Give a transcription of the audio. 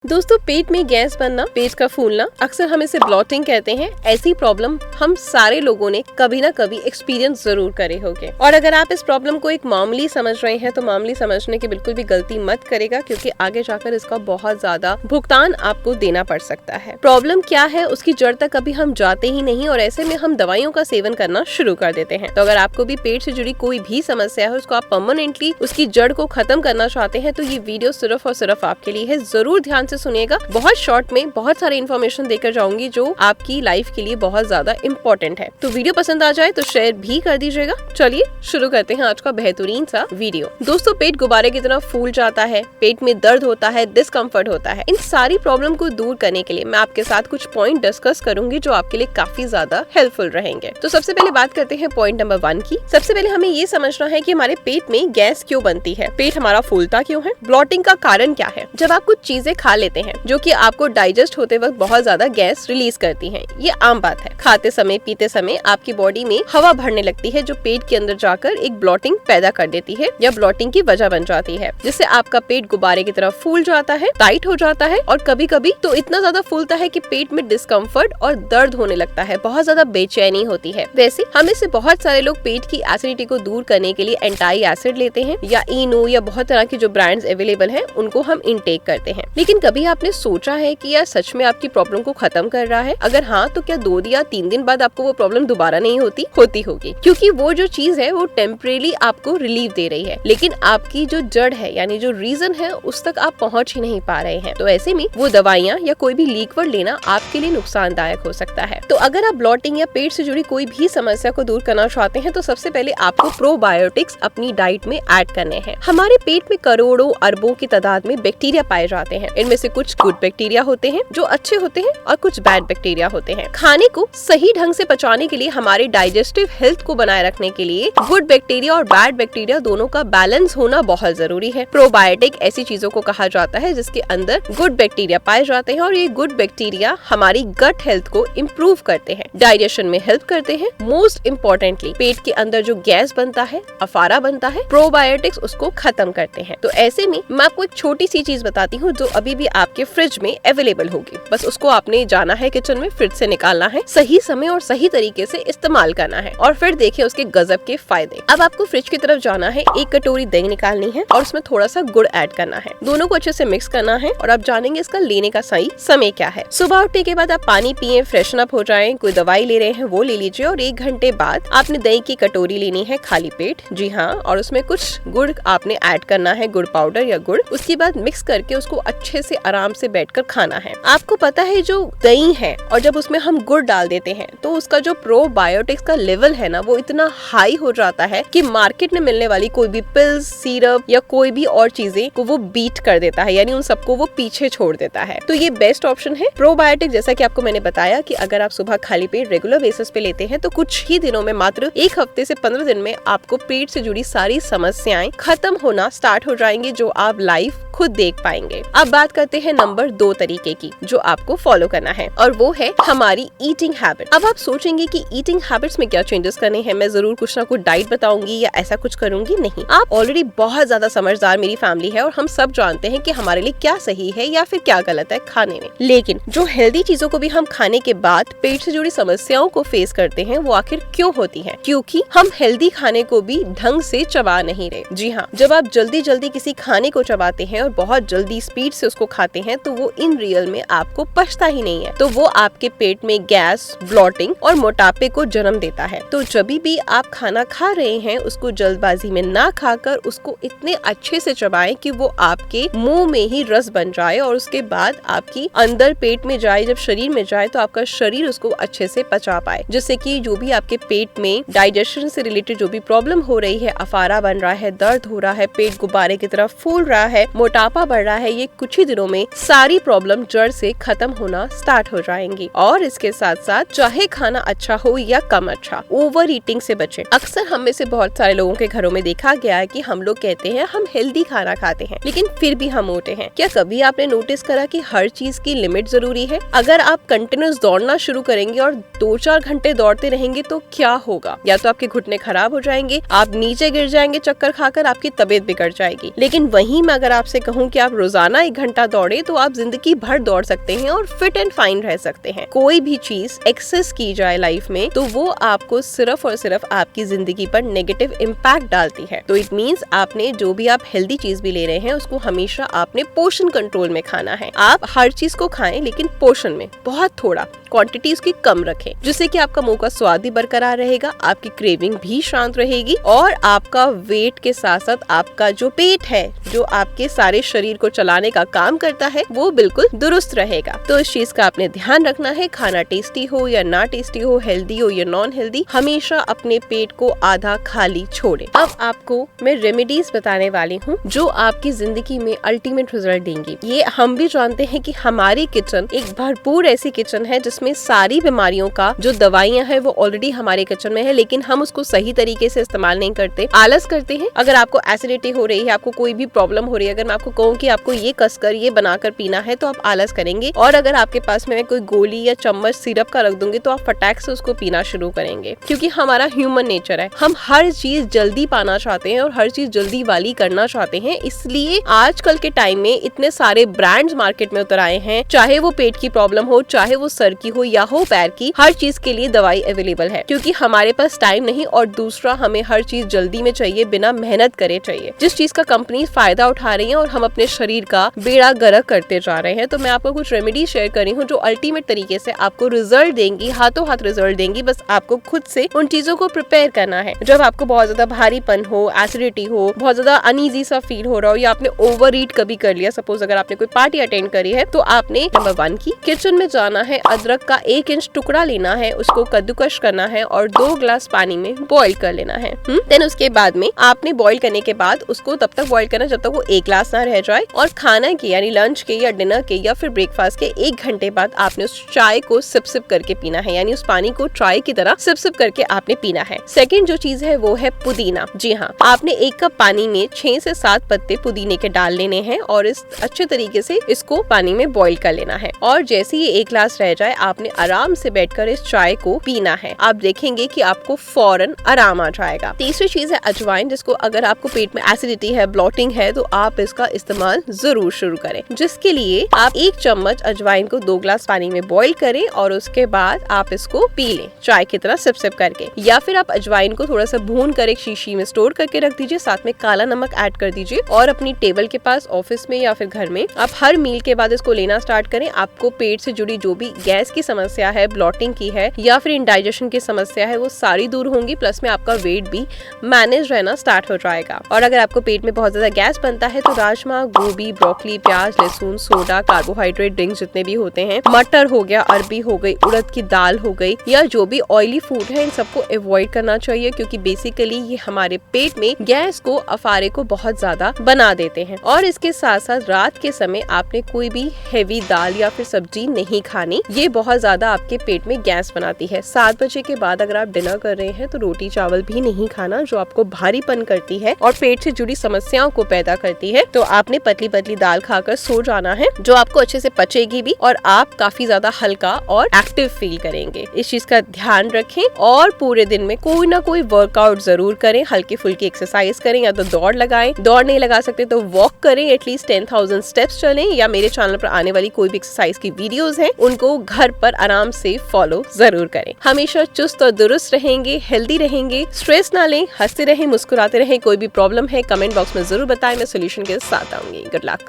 दोस्तों, पेट में गैस बनना, पेट का फूलना, अक्सर हम इसे ब्लॉटिंग कहते हैं। ऐसी प्रॉब्लम हम सारे लोगों ने कभी ना कभी एक्सपीरियंस जरूर करे होंगे। और अगर आप इस प्रॉब्लम को एक मामूली समझ रहे हैं तो मामूली समझने की बिल्कुल भी गलती मत करेगा, क्योंकि आगे जाकर इसका बहुत ज्यादा भुगतान आपको देना पड़ सकता है। प्रॉब्लम क्या है उसकी जड़ तक कभी हम जाते ही नहीं और ऐसे में हम दवाइयों का सेवन करना शुरू कर देते हैं। तो अगर आपको भी पेट से जुड़ी कोई भी समस्या है, उसको आप परमानेंटली उसकी जड़ को खत्म करना चाहते हैं, तो ये वीडियो सिर्फ और सिर्फ आपके लिए है। जरूर ध्यान से सुनिएगा। बहुत शॉर्ट में बहुत सारी इन्फॉर्मेशन देकर जाऊंगी जो आपकी लाइफ के लिए बहुत ज्यादा इम्पोर्टेंट है। तो वीडियो पसंद आ जाए तो शेयर भी कर दीजिएगा। चलिए शुरू करते हैं आज का बेहतरीन सा वीडियो। दोस्तों, पेट गुब्बारे की तरह फूल जाता है, पेट में दर्द होता है, डिस्कम्फर्ट होता है। इन सारी प्रॉब्लम को दूर करने के लिए मैं आपके साथ कुछ पॉइंट डिस्कस करूंगी जो आपके लिए काफी ज्यादा हेल्पफुल रहेंगे। तो सबसे पहले बात करते हैं पॉइंट नंबर 1 की। सबसे पहले हमें ये समझना है कि हमारे पेट में गैस क्यों बनती है, पेट हमारा फूलता क्यों है, ब्लॉटिंग का कारण क्या है। जब आप कुछ चीजें खा लेते हैं जो कि आपको डाइजेस्ट होते वक्त बहुत ज्यादा गैस रिलीज करती हैं, ये आम बात है। खाते समय, पीते समय आपकी बॉडी में हवा भरने लगती है जो पेट के अंदर जाकर एक ब्लॉटिंग पैदा कर देती है या ब्लॉटिंग की वजह बन जाती है, जिससे आपका पेट गुब्बारे की तरह फूल जाता है, टाइट हो जाता है और कभी कभी तो इतना ज्यादा फूलता है कि पेट में डिस्कम्फर्ट और दर्द होने लगता है, बहुत ज्यादा बेचैनी होती है। वैसे हमें से बहुत सारे लोग पेट की एसिडिटी को दूर करने के लिए एंटाई एसिड लेते हैं या इनो या बहुत तरह की जो ब्रांड्स अवेलेबल हैं उनको हम इनटेक करते हैं। लेकिन कभी आपने सोचा है कि यार सच में आपकी प्रॉब्लम को खत्म कर रहा है? अगर हाँ, तो क्या 2 या 3 दिन बाद आपको वो प्रॉब्लम दोबारा नहीं होती होगी, क्योंकि वो जो चीज है वो टेम्परेरी आपको रिलीफ दे रही है, लेकिन आपकी जो जड़ है यानी जो रीजन है उस तक आप पहुंच ही नहीं पा रहे हैं। तो ऐसे में वो दवाइयाँ या कोई भी लिक्विड लेना आपके लिए नुकसानदायक हो सकता है। तो अगर आप ब्लॉटिंग या पेट से जुड़ी कोई भी समस्या को दूर करना चाहते हैं तो सबसे पहले आपको प्रोबायोटिक्स अपनी डाइट में ऐड करने हैं। हमारे पेट में करोड़ों अरबों की तादाद में बैक्टीरिया पाए जाते हैं। इनमें से कुछ गुड बैक्टीरिया होते हैं जो अच्छे होते हैं और कुछ बैड बैक्टीरिया होते हैं। खाने को सही ढंग से पचाने के लिए, हमारे डाइजेस्टिव हेल्थ को बनाए रखने के लिए गुड बैक्टीरिया और बैड बैक्टीरिया दोनों का बैलेंस होना बहुत जरूरी है। प्रोबायोटिक ऐसी चीजों को कहा जाता है जिसके अंदर गुड बैक्टीरिया पाए जाते हैं और ये गुड बैक्टीरिया हमारी गट हेल्थ को इम्प्रूव करते हैं, डाइजेशन में हेल्प करते हैं। मोस्ट इम्पोर्टेंटली पेट के अंदर जो गैस बनता है, अफारा बनता है, प्रोबायोटिक्स उसको खत्म करते हैं। तो ऐसे में मैं आपको एक छोटी सी चीज बताती हूँ जो अभी भी आपके फ्रिज में अवेलेबल होगी। बस उसको आपने जाना है किचन में, फ्रिज से निकालना है, सही समय और सही तरीके से इस्तेमाल करना है और फिर देखिए उसके गजब के फायदे। अब आपको फ्रिज की तरफ जाना है, 1 कटोरी दही निकालनी है और उसमें थोड़ा सा गुड़ ऐड करना है। दोनों को अच्छे से मिक्स करना है और आप जानेंगे इसका लेने का सही समय क्या है। सुबह उठने के बाद आप पानी पिए, फ्रेशन अप हो जाएं, कोई दवाई ले रहे हैं वो ले लीजिए और 1 घंटे बाद आपने दही की कटोरी लेनी है खाली पेट, जी हाँ, और उसमें कुछ गुड़ आपने ऐड करना है, गुड़ पाउडर या गुड़। उसके बाद मिक्स करके उसको अच्छे से आराम से बैठकर खाना है। आपको पता है जो दही है और जब उसमें हम गुड़ डाल देते हैं तो उसका जो प्रोबायोटिक्स का लेवल है ना वो इतना हाई हो जाता है कि मार्केट में मिलने वाली कोई भी पिल्स, सिरप या कोई भी और चीजें को वो बीट कर देता है, यानी उन सबको वो पीछे छोड़ देता है। तो ये बेस्ट ऑप्शन है प्रोबायोटिक। जैसा कि आपको मैंने बताया कि अगर आप सुबह खाली पेट रेगुलर बेसिस पे लेते हैं तो कुछ ही दिनों में, मात्र 1 हफ्ते से 15 दिन में आपको पेट से जुड़ी सारी समस्याएं खत्म होना स्टार्ट हो जाएंगी, जो आप लाइफ खुद देख पाएंगे। अब बात करते हैं नंबर 2 तरीके की जो आपको फॉलो करना है और वो है हमारी ईटिंग हैबिट। अब आप सोचेंगे कि ईटिंग हैबिट्स में क्या चेंजेस करने हैं, मैं जरूर कुछ ना कुछ डाइट बताऊंगी या ऐसा कुछ करूंगी। नहीं, आप ऑलरेडी बहुत ज्यादा समझदार मेरी फैमिली है और हम सब जानते हैं कि हमारे लिए क्या सही है या फिर क्या गलत है खाने में। लेकिन जो हेल्दी चीजों को भी हम खाने के बाद पेट से जुड़ी समस्याओं को फेस करते हैं वो आखिर क्यों होती है? क्योंकि हम हेल्दी खाने को भी ढंग से चबा नहीं रहे। जी हाँ, जब आप जल्दी जल्दी किसी खाने को चबाते हैं और बहुत जल्दी स्पीड से उसको खाते हैं तो वो इन रियल में आपको पचता ही नहीं है, तो वो आपके पेट में गैस, ब्लॉटिंग और मोटापे को जन्म देता है। तो जब भी आप खाना खा रहे हैं उसको जल्दबाजी में ना खाकर उसको इतने अच्छे से चबाएं कि वो आपके मुंह में ही रस बन जाए और उसके बाद आपकी अंदर पेट में जाए, जब शरीर में जाए तो आपका शरीर उसको अच्छे से पचा पाए, जिससे कि जो भी आपके पेट में डाइजेशन से रिलेटेड जो भी प्रॉब्लम हो रही है, अफारा बन रहा है, दर्द हो रहा है, पेट गुब्बारे की तरफ फूल रहा है, मोटापा बढ़ रहा है, ये कुछ ही दिनों में सारी प्रॉब्लम जड़ से खत्म होना स्टार्ट हो जाएंगी। और इसके साथ साथ चाहे खाना अच्छा हो या कम अच्छा, ओवर ईटिंग से बचें। अक्सर हम में से बहुत सारे लोगों के घरों में देखा गया है कि हम लोग कहते हैं हम हेल्दी खाना खाते हैं लेकिन फिर भी हम मोटे हैं। क्या कभी आपने नोटिस करा कि हर चीज की लिमिट जरूरी है? अगर आप कंटिन्यूस दौड़ना शुरू करेंगे और 2-4 घंटे दौड़ते रहेंगे तो क्या होगा? या तो आपके घुटने खराब हो जाएंगे, आप नीचे गिर जाएंगे चक्कर खाकर, आपकी तबीयत बिगड़ जाएगी। लेकिन वहीं मैं अगर आपसे कहूँ कि आप रोजाना 1 घंटा दौड़े तो आप जिंदगी भर दौड़ सकते हैं और फिट एंड फाइन रह सकते हैं। कोई भी चीज एक्सेस की जाए लाइफ में तो वो आपको सिर्फ और सिर्फ आपकी जिंदगी पर नेगेटिव इम्पैक्ट डालती है। तो इट मीन्स आपने जो भी आप हेल्दी चीज भी ले रहे हैं उसको हमेशा आपने पोर्शन कंट्रोल में खाना है। आप हर चीज को खाएं लेकिन पोर्शन में, बहुत थोड़ा, क्वांटिटी उसकी कम रखें, जिससे कि आपका मुंह का स्वाद भी बरकरार रहेगा, आपकी क्रेविंग भी शांत रहेगी और आपका वेट के साथ साथ आपका जो पेट है, जो आपके सारे शरीर को चलाने का काम करता है, वो बिल्कुल दुरुस्त रहेगा। तो इस चीज का आपने ध्यान रखना है। खाना टेस्टी हो या ना टेस्टी हो, हेल्दी हो या नॉन हेल्दी, हमेशा अपने पेट को आधा खाली छोड़े। अब आपको मैं रेमेडीज बताने वाली हूँ जो आपकी जिंदगी में अल्टीमेट रिजल्ट देंगी। ये हम भी जानते हैं कि हमारी किचन एक भरपूर ऐसी किचन है जिसमें सारी बीमारियों का जो दवाइयाँ है वो ऑलरेडी हमारे किचन में है, लेकिन हम उसको सही तरीके से इस्तेमाल नहीं करते, आलस करते हैं। अगर आपको एसिडिटी हो रही है, आपको कोई भी प्रॉब्लम हो रही है, अगर मैं आपको कहूँ कि आपको ये कसकर ये बनाकर पीना है तो आप आलस करेंगे, और अगर आपके पास में कोई गोली या चम्मच सिरप का रख दूंगी तो आप फटाक से उसको पीना शुरू करेंगे, क्योंकि हमारा ह्यूमन नेचर है। हम हर चीज जल्दी पाना चाहते हैं और हर चीज जल्दी वाली करना चाहते हैं। इसलिए आजकल के टाइम में इतने सारे ब्रांड्स मार्केट में उतर आए हैं, चाहे वो पेट की प्रॉब्लम हो, चाहे वो सर की हो या हो पैर की, हर चीज के लिए दवाई अवेलेबल है, क्योंकि हमारे पास टाइम नहीं और दूसरा हमें हर चीज जल्दी में चाहिए, बिना मेहनत करे चाहिए, जिस चीज का कंपनी फायदा उठा रही है और हम अपने शरीर का बेड़ा गर्क करते जा रहे हैं। तो मैं आपको कुछ रेमेडी शेयर करी हूँ जो अल्टीमेट तरीके से आपको रिजल्ट देंगी, हाथों हाथ रिजल्ट देंगी। बस आपको खुद से उन चीजों को प्रिपेयर करना है। जब आपको बहुत ज्यादा भारीपन हो, एसिडिटी हो, बहुत ज्यादा अनईजी सा फील हो रहा हो, या आपने ओवर ईट कभी कर लिया, सपोज अगर आपने कोई पार्टी अटेंड करी है, तो आपने नंबर 1 की किचन में जाना है, अदरक का 1 इंच टुकड़ा लेना है, उसको कद्दूकश करना है और 2 ग्लास पानी में बॉईल कर लेना है। देन उसके बाद में आपने बॉईल करने के बाद उसको तब तक बॉईल करना जब तक वो 1 ग्लास ना रह जाए, और खाना के यानी लंच के या डिनर के या फिर ब्रेकफास्ट के 1 घंटे बाद आपने उस चाय को सिप सिप करके पीना है, यानी उस पानी को चाय की तरह सिप सिप करके आपने पीना है। सेकंड जो चीज है वो है पुदीना। जी हाँ, आपने 1 कप पानी में 6 से 7 पत्ते पुदीने के डाल लेने हैं और इस अच्छे तरीके से इसको पानी में बॉईल कर लेना है, और जैसे ही 1 ग्लास रह जाए आपने आराम से बैठकर इस चाय को पीना है। आप देखेंगे कि आपको फौरन आराम आ जाएगा। तीसरी चीज है अजवाइन, जिसको अगर आपको पेट में एसिडिटी है, ब्लॉटिंग है, तो आप इसका इस्तेमाल जरूर शुरू करें, जिसके लिए आप 1 चम्मच अजवाइन को 2 ग्लास पानी में बॉईल करें और उसके बाद आप इसको पी लें चाय की तरह सिप सिप करके। या फिर आप अजवाइन को थोड़ा सा भून कर एक शीशी में स्टोर करके रख दीजिए, साथ में काला नमक ऐड कर दीजिए और अपनी टेबल के पास, ऑफिस में या फिर घर में आप हर मील के बाद इसको लेना स्टार्ट करें। आपको पेट से जुड़ी जो भी गैस की समस्या है, ब्लॉटिंग की है या फिर इंडाइजेशन की समस्या है, वो सारी दूर होंगी, प्लस में आपका वेट भी मैनेज रहना स्टार्ट हो जाएगा। और अगर आपको पेट में बहुत ज्यादा गैस बनता है तो राजमा, गोभी, ब्रोकली, प्याज, लहसुन, सोडा, कार्बोहाइड्रेट ड्रिंक्स जितने भी होते हैं, मटर हो गया, अरबी हो गई, उड़द की दाल हो गई, या जो भी ऑयली फूड है, इन सबको अवॉइड करना चाहिए, क्योंकि बेसिकली ये हमारे पेट में गैस को, अफारे को बहुत ज्यादा बना देते हैं। और इसके साथ साथ रात के समय आपने कोई भी हेवी दाल या फिर सब्जी नहीं खानी, ये बहुत ज्यादा आपके पेट में गैस बनाती है। 7 बजे के बाद अगर आप डिनर कर रहे हैं तो रोटी चावल भी नहीं खाना, जो आपको भारीपन करती है और पेट से जुड़ी समस्याओं को पैदा करती है। तो आपने पतली पतली दाल खाकर सो जाना है, जो आपको अच्छे से पचेगी भी और आप काफी ज्यादा हल्का और एक्टिव फील करेंगे। इस चीज का ध्यान रखें और पूरे दिन में कोई ना कोई वर्कआउट जरूर करें, हल्की फुल्की एक्सरसाइज करें, या तो दौड़ लगाएं, दौड़ नहीं लगा सकते तो वॉक करें, एटलीस्ट 10,000 स्टेप्स चलें, या मेरे चैनल पर आने वाली कोई भी एक्सरसाइज की वीडियोस हैं उनको घर पर आराम से फॉलो जरूर करें। हमेशा चुस्त और दुरुस्त रहेंगे, हेल्दी रहेंगे, स्ट्रेस ना लें, हंसते रहें, मुस्कुराते रहें। कोई भी प्रॉब्लम है कमेंट बॉक्स में जरूर बताएं, मैं सोल्यूशन के साथ आऊंगी। Good luck.